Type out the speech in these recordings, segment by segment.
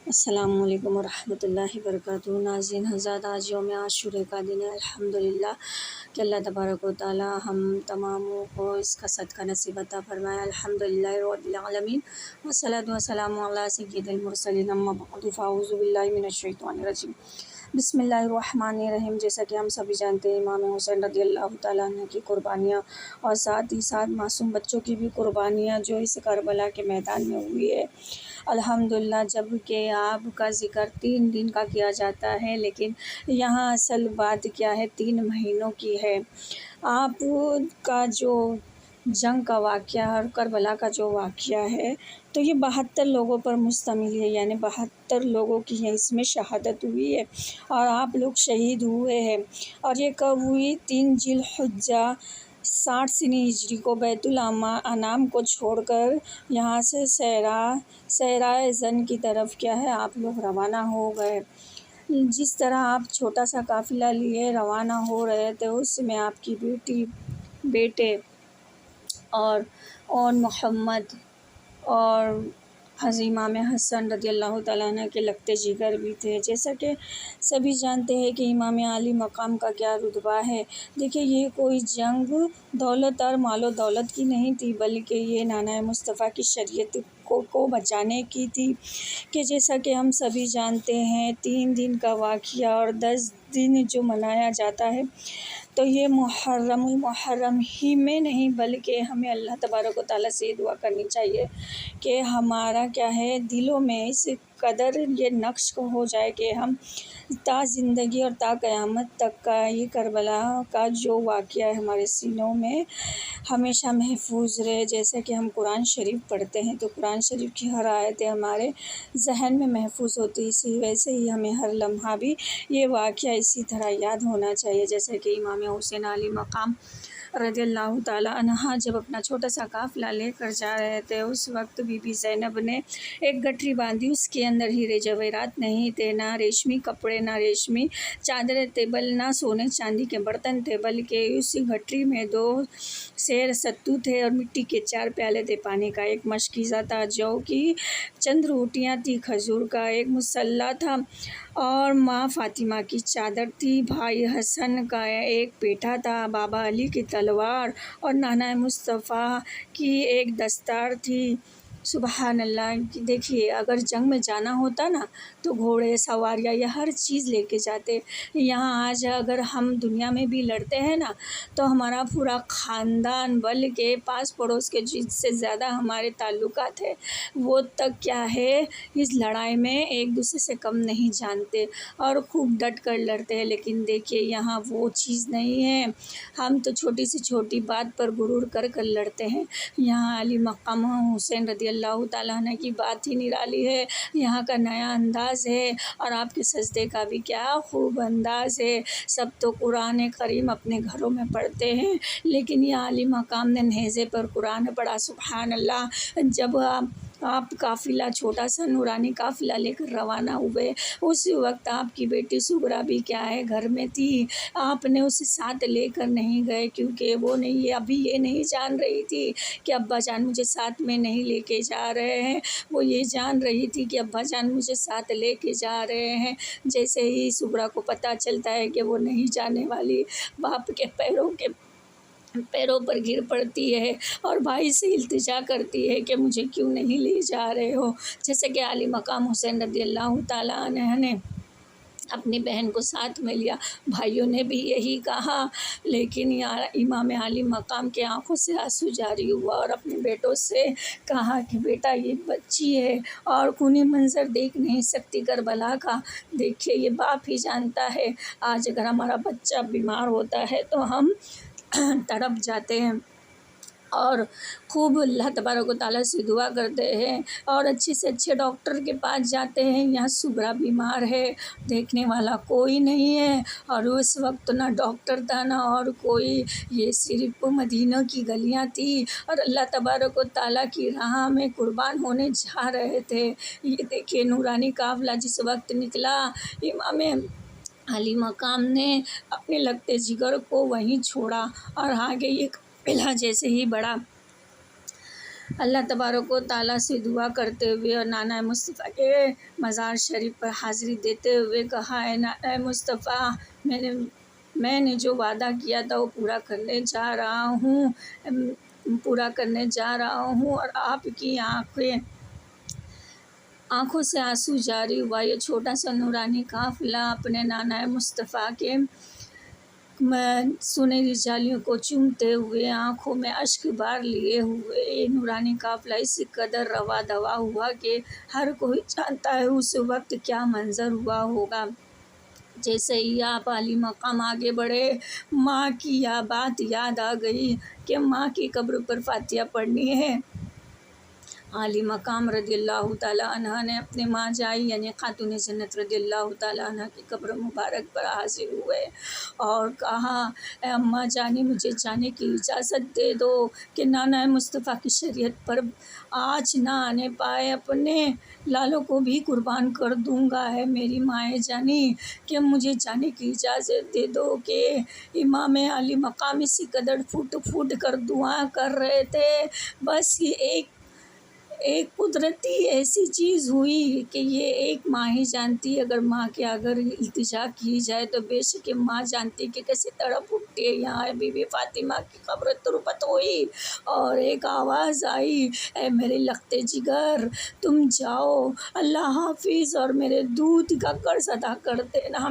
السلام علیکم ورحمۃ اللہ وبرکاتہ۔ ناظرین حضرات، آج یوم عاشورہ کا دن ہے۔ الحمدللہ کہ اللہ تبارک و تعالی ہم تماموں کو اس کا صدقہ نصیب عطا فرمائے۔ الحمدللہ رب العالمین والصلاۃ والسلام علی سید المرسلین، اما بعد فاعوذ باللہ من الشیطان الرجیم، بسم اللہ الرحمن الرحیم۔ جیسا کہ ہم سبھی جانتے ہیں، امام حسین رضی اللہ تعالیٰ عنہ کی قربانیاں اور ساتھ ہی ساتھ معصوم بچوں کی بھی قربانیاں جو اس کربلا کے میدان میں ہوئی ہے۔ الحمدللہ، جب کہ آپ کا ذکر 3 دن کا کیا جاتا ہے، لیکن یہاں اصل بات کیا ہے، 3 مہینوں کی ہے۔ آپ کا جو جنگ کا واقعہ اور کربلا کا جو واقعہ ہے، تو یہ 72 لوگوں پر مشتمل ہے، یعنی 72 لوگوں کی اس میں شہادت ہوئی ہے اور آپ لوگ شہید ہوئے ہیں۔ اور یہ کب ہوئی؟ 3 ذی الحجہ 60 سنی ہجری کو بیت الانعام کو چھوڑ کر یہاں سے صحرائے زن کی طرف کیا ہے، آپ لوگ روانہ ہو گئے۔ جس طرح آپ چھوٹا سا قافلہ لیے روانہ ہو رہے تھے، اس میں آپ کی بیٹے اور محمد اور حضرت امام حسن رضی اللہ تعالیٰ عنہ کے لگتے جگر بھی تھے۔ جیسا کہ سبھی جانتے ہیں کہ امام عالی مقام کا کیا رتبہ ہے۔ دیکھیے، یہ کوئی جنگ دولت اور مال و دولت کی نہیں تھی، بلکہ یہ نانائے مصطفیٰ کی شریعت کو بچانے کی تھی، کہ جیسا کہ ہم سبھی جانتے ہیں 3 دن کا واقعہ اور 10 دن جو منایا جاتا ہے، تو یہ المحرم ہی میں نہیں، بلکہ ہمیں اللہ تبارک و تعالیٰ سے یہ دعا کرنی چاہیے کہ ہمارا کیا ہے، دلوں میں اس قدر یہ نقش ہو جائے کہ ہم تا زندگی اور تا قیامت تک کا یہ کربلا کا جو واقعہ ہے ہمارے سینوں میں ہمیشہ محفوظ رہے۔ جیسے کہ ہم قرآن شریف پڑھتے ہیں تو قرآن شریف کی ہر آیتیں ہمارے ذہن میں محفوظ ہوتی، اسی ویسے ہی ہمیں ہر لمحہ بھی یہ واقعہ اسی طرح یاد ہونا چاہیے۔ جیسے کہ امام حسین علی مقام رضی اللہ تعالیٰ عنہ جب اپنا چھوٹا سا قافلہ لے کر جا رہے تھے، اس وقت بی بی زینب نے ایک گٹھری باندھی، اس کے اندر ہیرے جواہرات نہیں تھے، نہ ریشمی کپڑے، نہ ریشمی چادریں تھے، نہ سونے چاندی کے برتن تھے، بلکہ اس گٹھری میں 2 سیر ستو تھے اور مٹی کے 4 پیالے تھے پانی کا، ایک مشکیزہ تھا، جو کی چند روٹیاں تھی، کھجور کا ایک مسلح تھا اور ماں فاطمہ کی چادر تھی، بھائی حسن کا ایک پیٹھا تھا، بابا علی کی تلوار اور نانا مصطفیٰ کی ایک دستار تھی۔ سبحان اللہ! دیکھیے، اگر جنگ میں جانا ہوتا نا تو گھوڑے سواریاں یہ ہر چیز لے کے جاتے۔ یہاں آج اگر ہم دنیا میں بھی لڑتے ہیں نا تو ہمارا پورا خاندان، بلکہ پاس پڑوس کے جس سے زیادہ ہمارے تعلقات ہیں، وہ تک کیا ہے، اس لڑائی میں ایک دوسرے سے کم نہیں جانتے اور خوب ڈٹ کر لڑتے ہیں۔ لیکن دیکھیے، یہاں وہ چیز نہیں ہے، ہم تو چھوٹی سے چھوٹی بات پر غرور کر لڑتے ہیں۔ یہاں علی مقام حسین رضی اللہ تعالیٰ عنہ کی بات ہی نرالی ہے، یہاں کا نیا انداز ہے اور آپ کے سجدے کا بھی کیا خوب انداز ہے۔ سب تو قرآن کریم اپنے گھروں میں پڑھتے ہیں، لیکن یہ علی مقام نے نیزے پر قرآن پڑھا۔ سبحان اللہ! جب آپ قافلہ چھوٹا سا نورانی قافلہ لے کر روانہ ہوئے، اس وقت آپ کی بیٹی سغرا بھی کیا ہے، گھر میں تھی، آپ نے اسے ساتھ لے کر نہیں گئے، کیونکہ وہ ابھی یہ نہیں جان رہی تھی کہ ابا جان مجھے ساتھ میں نہیں لے کے جا رہے ہیں، وہ یہ جان رہی تھی کہ ابا جان مجھے ساتھ لے کے جا رہے ہیں۔ جیسے ہی سغرا کو پتہ چلتا ہے کہ وہ نہیں جانے والی، باپ کے پیروں پر گر پڑتی ہے اور بھائی سے التجا کرتی ہے کہ مجھے کیوں نہیں لے جا رہے ہو۔ جیسے کہ علی مقام حسین رضی اللہ تعالیٰ عنہ نے اپنی بہن کو ساتھ میں لیا، بھائیوں نے بھی یہی کہا، لیکن امام علی مقام کے آنکھوں سے آنسو جاری ہوا اور اپنے بیٹوں سے کہا کہ بیٹا، یہ بچی ہے اور خونی منظر دیکھ نہیں سکتی کربلا کا، دیکھیے یہ باپ ہی جانتا ہے، آج اگر ہمارا بچہ بیمار ہوتا ہے تو ہم تڑپ جاتے ہیں اور خوب اللہ تبارک و تعالیٰ سے دعا کرتے ہیں اور اچھے سے اچھے ڈاکٹر کے پاس جاتے ہیں۔ یہاں سغرا بیمار ہے، دیکھنے والا کوئی نہیں ہے اور اس وقت نہ ڈاکٹر تھا نہ اور کوئی، یہ صرف مدینہ کی گلیاں تھی اور اللہ تبارک و تعالیٰ کی راہ میں قربان ہونے جا رہے تھے۔ یہ دیکھیے، نورانی قافلہ جس وقت نکلا، امام علی مقام نے اپنے لگتے جگر کو وہیں چھوڑا اور آگے یہ قافلہ جیسے ہی بڑھا اللہ تبارک و تعالیٰ سے دعا کرتے ہوئے اور نانا مصطفیٰ کے مزار شریف پر حاضری دیتے ہوئے کہا، اے نانا مصطفیٰ، میں نے جو وعدہ کیا تھا وہ پورا کرنے جا رہا ہوں اور آپ کی آنکھوں سے آنسو جاری ہوا۔ یہ چھوٹا سا نورانی قافلہ اپنے نانا مصطفیٰ کے سنہری جالیوں کو چومتے ہوئے، آنکھوں میں اشک بار لیے ہوئے، یہ نورانی قافلہ اس قدر رواں دواں ہوا کہ ہر کوئی جانتا ہے اس وقت کیا منظر ہوا ہوگا۔ جیسے ہی آپ عالی مقام آگے بڑھے، ماں کی بات یاد آ گئی کہ ماں کی قبر پر فاتحہ پڑھنی ہے۔ عالی مقام رضی اللہ تعالیٰ عنہ نے اپنے ماں جائی یعنی خاتون جنت رضی اللہ تعالیٰ عنہ کی قبر مبارک پر حاضر ہوئے اور کہا، اے اماں جانی، مجھے جانے کی اجازت دے دو کہ نانا مصطفیٰ کی شریعت پر آج نہ آنے پائے اپنے لالوں کو بھی قربان کر دوں گا۔ ہے میری ماں جانی کہ مجھے جانے کی اجازت دے دو کہ امام علی مقام اسی قدر پھوٹ پھوٹ کر دعا کر رہے تھے۔ بس یہ ایک قدرتی ایسی چیز ہوئی کہ یہ ایک ماں ہی جانتی ہے، اگر التجا کی جائے تو بے شک ماں جانتی کہ کیسے تڑپ اٹھتی ہے۔ یہاں بی بی فاطمہ کی قبر تربت ہوئی اور ایک آواز آئی، اے میرے لخت جگر، تم جاؤ، اللہ حافظ، اور میرے دودھ کا قرض ادا کر دینا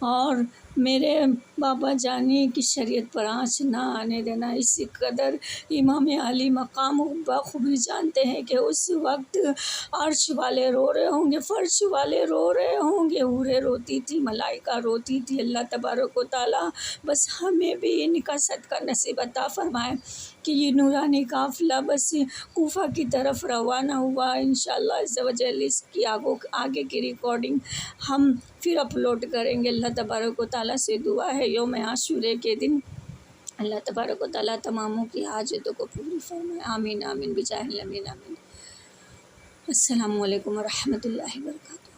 اور میرے بابا جانی کی شریعت پر آنچ نہ آنے دینا۔ اسی قدر امام علی مقام بخوبی جانتے ہیں کہ اس وقت عرش والے رو رہے ہوں گے، فرش والے رو رہے ہوں گے، حوریں روتی تھی، ملائکہ روتی تھی۔ اللہ تبارک و تعالیٰ بس ہمیں بھی ان کا صدقہ نصیب عطا فرمائے کہ یہ نورانی قافلہ بس کوفہ کی طرف روانہ ہوا۔ انشاءاللہ عز و جل اس کی آگے کی ریکارڈنگ ہم پھر اپلوڈ کریں گے۔ اللہ تبارک و تعالیٰ سے دعا ہے یوم عاشورے کے دن اللہ تبارک و تعالیٰ تماموں کی حاجتوں کو پوری فرمائے۔ آمین آمین بجاہ الامین آمین۔ السلام علیکم ورحمۃ اللہ وبرکاتہ۔